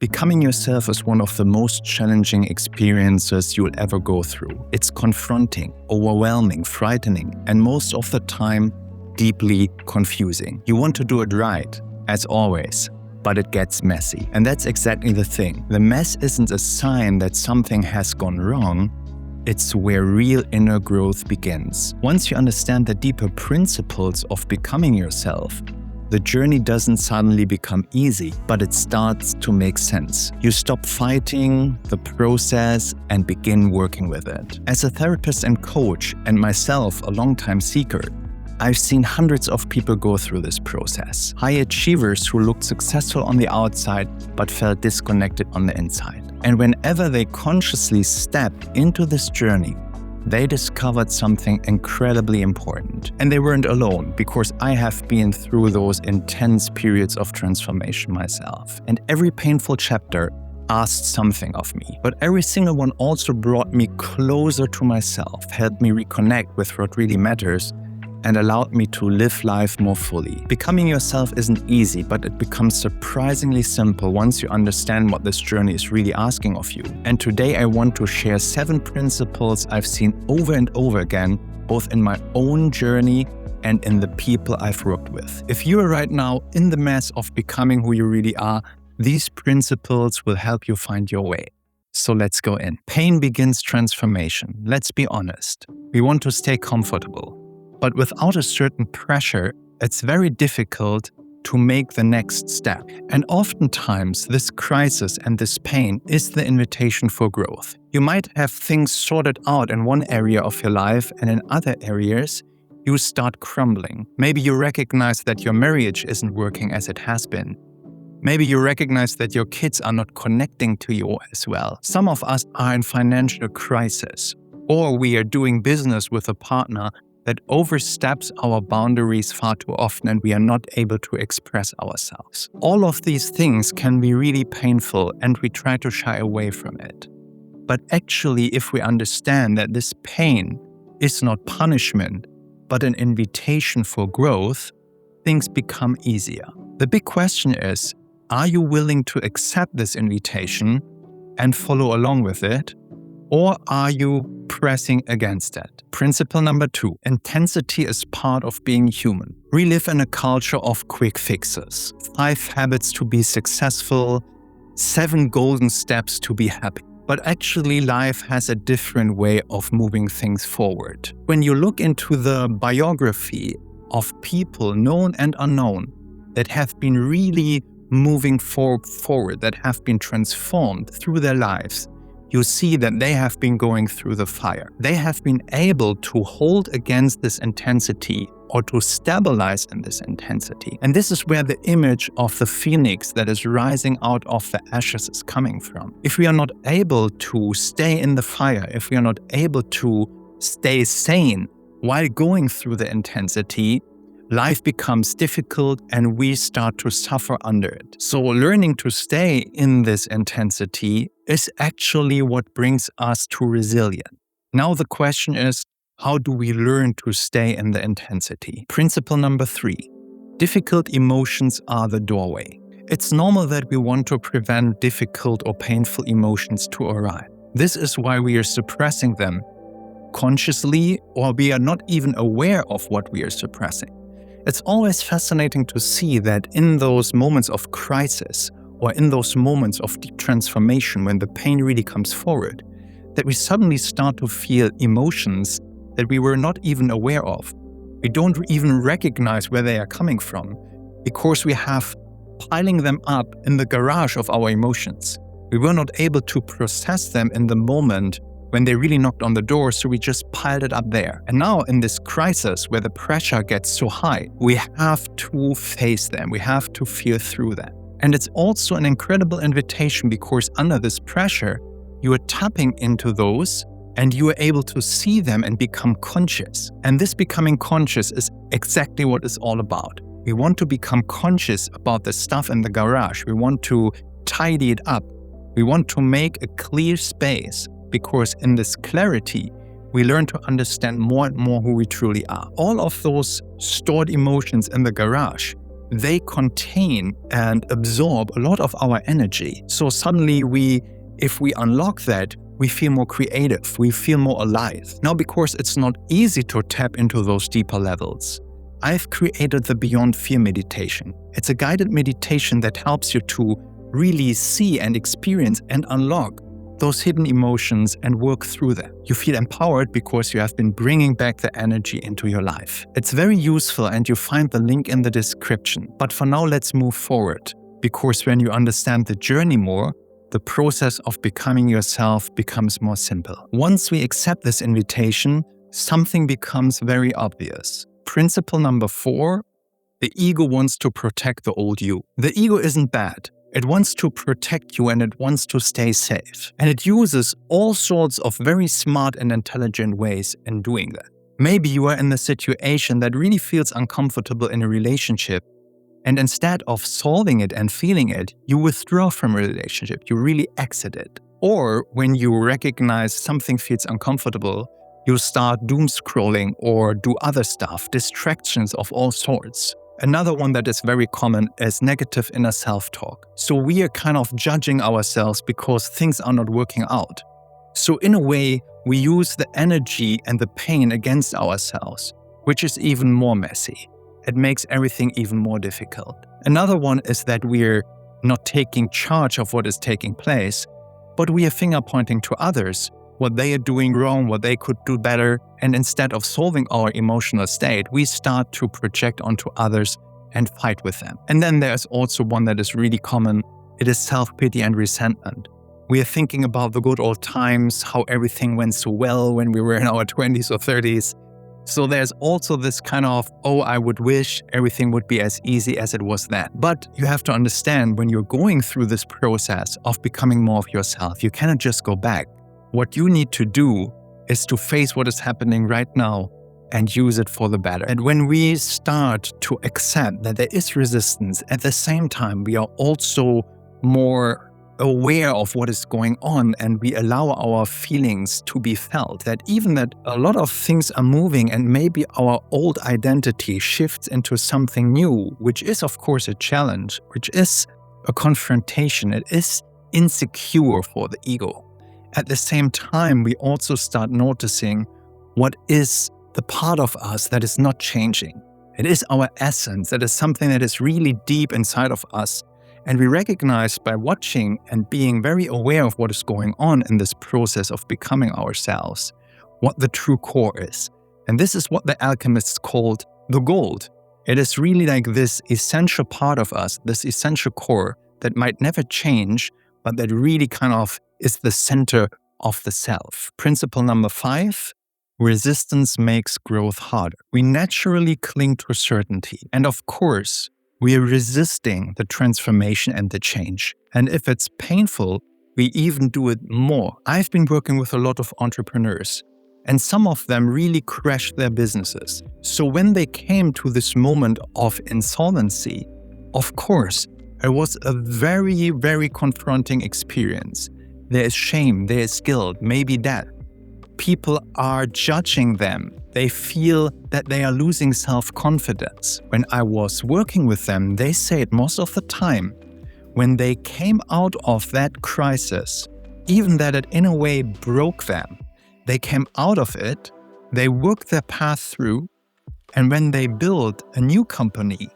Becoming yourself is one of the most challenging experiences you'll ever go through. It's confronting, overwhelming, frightening, and most of the time, deeply confusing. You want to do it right, as always, but it gets messy. And that's exactly the thing. The mess isn't a sign that something has gone wrong. It's where real inner growth begins. Once you understand the deeper principles of becoming yourself, the journey doesn't suddenly become easy, but it starts to make sense. You stop fighting the process and begin working with it. As a therapist and coach, and myself a longtime seeker, I've seen hundreds of people go through this process. High achievers who looked successful on the outside but felt disconnected on the inside. And whenever they consciously stepped into this journey, they discovered something incredibly important. And they weren't alone, because I have been through those intense periods of transformation myself. And every painful chapter asked something of me. But every single one also brought me closer to myself, helped me reconnect with what really matters, and allowed me to live life more fully. Becoming yourself isn't easy, but it becomes surprisingly simple once you understand what this journey is really asking of you. And today I want to share 7 principles I've seen over and over again, both in my own journey and in the people I've worked with. If you are right now in the mess of becoming who you really are, these principles will help you find your way. So let's go in. Pain begins transformation. Let's be honest. We want to stay comfortable. But without a certain pressure, it's very difficult to make the next step. And oftentimes, this crisis and this pain is the invitation for growth. You might have things sorted out in one area of your life, and in other areas, you start crumbling. Maybe you recognize that your marriage isn't working as it has been. Maybe you recognize that your kids are not connecting to you as well. Some of us are in financial crisis, or we are doing business with a partner that oversteps our boundaries far too often, and we are not able to express ourselves. All of these things can be really painful, and we try to shy away from it. But actually, if we understand that this pain is not punishment, but an invitation for growth, things become easier. The big question is, are you willing to accept this invitation and follow along with it? Or are you pressing against it? Principle number 2, intensity is part of being human. We live in a culture of quick fixes. 5 habits to be successful, 7 golden steps to be happy. But actually, life has a different way of moving things forward. When you look into the biography of people, known and unknown, that have been really moving forward, that have been transformed through their lives, you see that they have been going through the fire. They have been able to hold against this intensity or to stabilize in this intensity. And this is where the image of the phoenix that is rising out of the ashes is coming from. If we are not able to stay in the fire, if we are not able to stay sane while going through the intensity, life becomes difficult and we start to suffer under it. So learning to stay in this intensity is actually what brings us to resilience. Now the question is, how do we learn to stay in the intensity? Principle number 3, difficult emotions are the doorway. It's normal that we want to prevent difficult or painful emotions to arise. This is why we are suppressing them consciously, or we are not even aware of what we are suppressing. It's always fascinating to see that in those moments of crisis or in those moments of deep transformation, when the pain really comes forward, that we suddenly start to feel emotions that we were not even aware of. We don't even recognize where they are coming from because we have piling them up in the garage of our emotions. We were not able to process them in the moment when they really knocked on the door, so we just piled it up there. And now in this crisis where the pressure gets so high, we have to face them, we have to feel through them. And it's also an incredible invitation because under this pressure, you are tapping into those and you are able to see them and become conscious. And this becoming conscious is exactly what it's all about. We want to become conscious about the stuff in the garage. We want to tidy it up. We want to make a clear space, because in this clarity, we learn to understand more and more who we truly are. All of those stored emotions in the garage they contain and absorb a lot of our energy. So suddenly if we unlock that, we feel more creative, we feel more alive. Now, because it's not easy to tap into those deeper levels, I've created the Beyond Fear meditation. It's a guided meditation that helps you to really see and experience and unlock those hidden emotions and work through them. You feel empowered because you have been bringing back the energy into your life. It's very useful and you find the link in the description. But for now, let's move forward, because when you understand the journey more, the process of becoming yourself becomes more simple. Once we accept this invitation, something becomes very obvious. Principle number 4, the ego wants to protect the old you. The ego isn't bad. It wants to protect you and it wants to stay safe. And it uses all sorts of very smart and intelligent ways in doing that. Maybe you are in a situation that really feels uncomfortable in a relationship, and instead of solving it and feeling it, you withdraw from a relationship, you really exit it. Or when you recognize something feels uncomfortable, you start doom scrolling or do other stuff, distractions of all sorts. Another one that is very common is negative inner self-talk. So we are kind of judging ourselves because things are not working out. So in a way, we use the energy and the pain against ourselves, which is even more messy. It makes everything even more difficult. Another one is that we're not taking charge of what is taking place, but we are finger pointing to others, what they are doing wrong, what they could do better, and instead of solving our emotional state, we start to project onto others and fight with them. And then there's also one that is really common. It is self-pity and resentment. We are thinking about the good old times, how everything went so well when we were in our 20s or 30s. So there's also this kind of, I would wish everything would be as easy as it was then. But you have to understand, when you're going through this process of becoming more of yourself, you cannot just go back. What you need to do is to face what is happening right now and use it for the better. And when we start to accept that there is resistance, at the same time, we are also more aware of what is going on and we allow our feelings to be felt, that even that a lot of things are moving and maybe our old identity shifts into something new, which is of course a challenge, which is a confrontation. It is insecure for the ego. At the same time, we also start noticing what is the part of us that is not changing. It is our essence. That is something that is really deep inside of us. And we recognize by watching and being very aware of what is going on in this process of becoming ourselves, what the true core is. And this is what the alchemists called the gold. It is really like this essential part of us, this essential core that might never change, but that really kind of is the center of the self. Principle number 5, resistance makes growth harder. We naturally cling to certainty. And of course, we are resisting the transformation and the change. And if it's painful, we even do it more. I've been working with a lot of entrepreneurs, and some of them really crashed their businesses. So when they came to this moment of insolvency, of course, it was a very, very confronting experience. There is shame, there is guilt, maybe death. People are judging them. They feel that they are losing self-confidence. When I was working with them, they said most of the time, when they came out of that crisis, even that it in a way broke them, they came out of it, they worked their path through, and when they built a new company,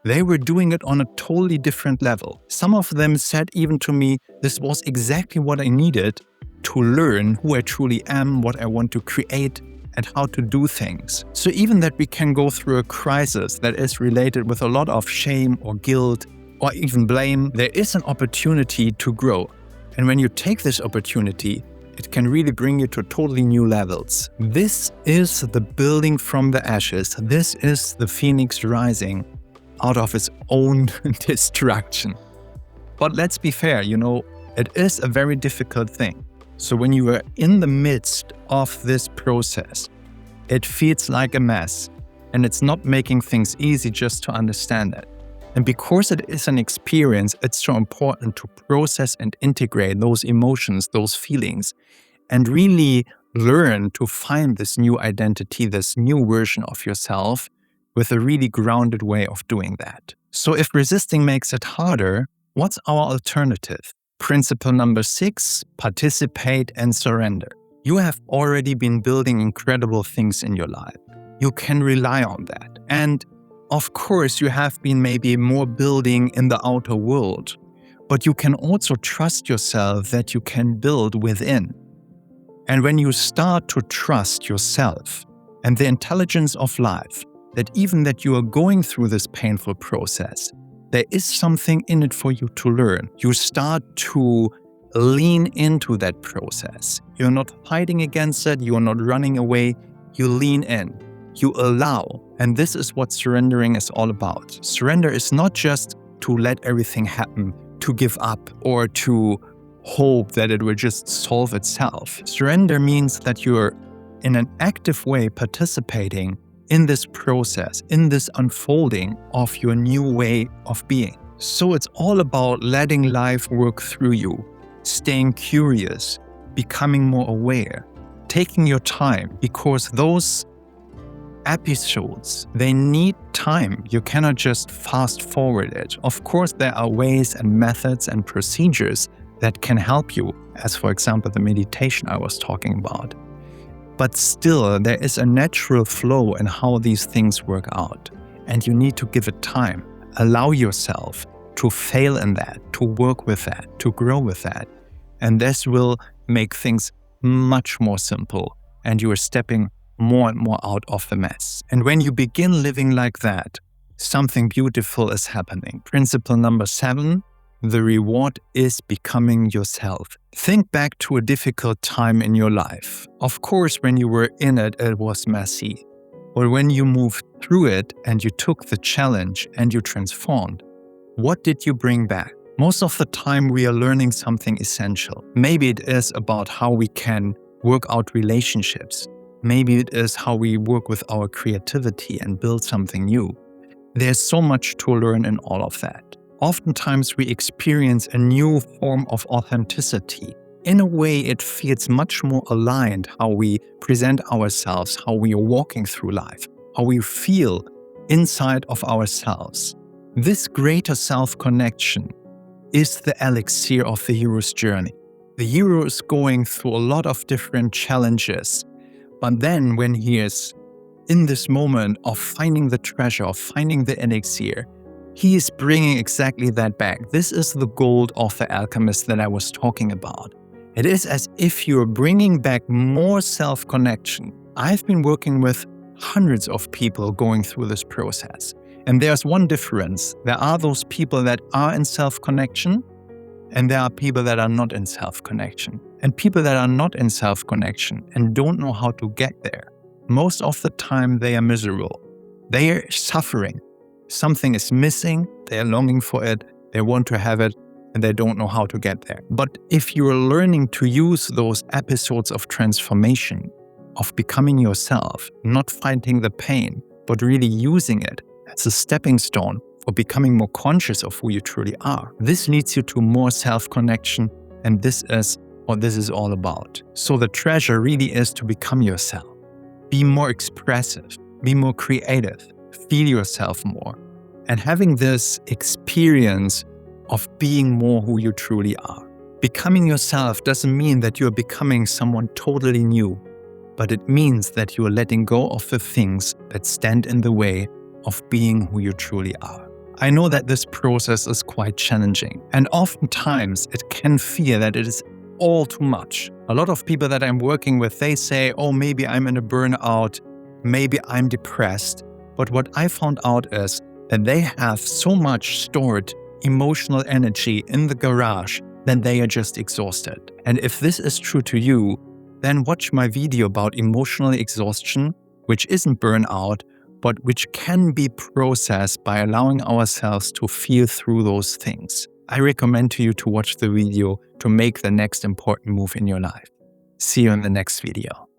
they were doing it on a totally different level. Some of them said even to me, this was exactly what I needed to learn who I truly am, what I want to create, and how to do things. So even that we can go through a crisis that is related with a lot of shame or guilt or even blame, there is an opportunity to grow. And when you take this opportunity, it can really bring you to totally new levels. This is the building from the ashes. This is the phoenix rising out of its own destruction. But let's be fair, it is a very difficult thing. So when you are in the midst of this process, it feels like a mess, and it's not making things easy just to understand that. And because it is an experience, it's so important to process and integrate those emotions, those feelings, and really learn to find this new identity, this new version of yourself with a really grounded way of doing that. So if resisting makes it harder, what's our alternative? Principle number 6, participate and surrender. You have already been building incredible things in your life. You can rely on that. And of course, you have been maybe more building in the outer world, but you can also trust yourself that you can build within. And when you start to trust yourself and the intelligence of life, that even that you are going through this painful process, there is something in it for you to learn. You start to lean into that process. You're not fighting against it. You are not running away. You lean in. You allow. And this is what surrendering is all about. Surrender is not just to let everything happen, to give up, or to hope that it will just solve itself. Surrender means that you're in an active way participating in this process, in this unfolding of your new way of being. So it's all about letting life work through you, staying curious, becoming more aware, taking your time, because those episodes, they need time. You cannot just fast forward it. Of course, there are ways and methods and procedures that can help you, as for example, the meditation I was talking about. But still, there is a natural flow in how these things work out. And you need to give it time. Allow yourself to fail in that, to work with that, to grow with that. And this will make things much more simple. And you are stepping more and more out of the mess. And when you begin living like that, something beautiful is happening. Principle number 7, the reward is becoming yourself. Think back to a difficult time in your life. Of course, when you were in it, it was messy. But when you moved through it and you took the challenge and you transformed, what did you bring back? Most of the time, we are learning something essential. Maybe it is about how we can work out relationships. Maybe it is how we work with our creativity and build something new. There's so much to learn in all of that. Oftentimes we experience a new form of authenticity. In a way, it feels much more aligned how we present ourselves, how we are walking through life, how we feel inside of ourselves. This greater self-connection is the elixir of the hero's journey. The hero is going through a lot of different challenges, but then when he is in this moment of finding the treasure, of finding the elixir, he is bringing exactly that back. This is the gold of the alchemist that I was talking about. It is as if you're bringing back more self-connection. I've been working with hundreds of people going through this process. And there's one difference. There are those people that are in self-connection, and there are people that are not in self-connection. And people that are not in self-connection and don't know how to get there, most of the time they are miserable. They are suffering. Something is missing, they are longing for it, they want to have it, and they don't know how to get there. But if you are learning to use those episodes of transformation, of becoming yourself, not fighting the pain, but really using it as a stepping stone for becoming more conscious of who you truly are, this leads you to more self-connection, and this is what this is all about. So the treasure really is to become yourself. Be more expressive, be more creative, feel yourself more. And having this experience of being more who you truly are. Becoming yourself doesn't mean that you're becoming someone totally new, but it means that you are letting go of the things that stand in the way of being who you truly are. I know that this process is quite challenging, and oftentimes it can feel that it is all too much. A lot of people that I'm working with, they say, oh, maybe I'm in a burnout, maybe I'm depressed. But what I found out is that they have so much stored emotional energy in the garage that they are just exhausted. And if this is true to you, then watch my video about emotional exhaustion, which isn't burnout, but which can be processed by allowing ourselves to feel through those things. I recommend to you to watch the video to make the next important move in your life. See you in the next video.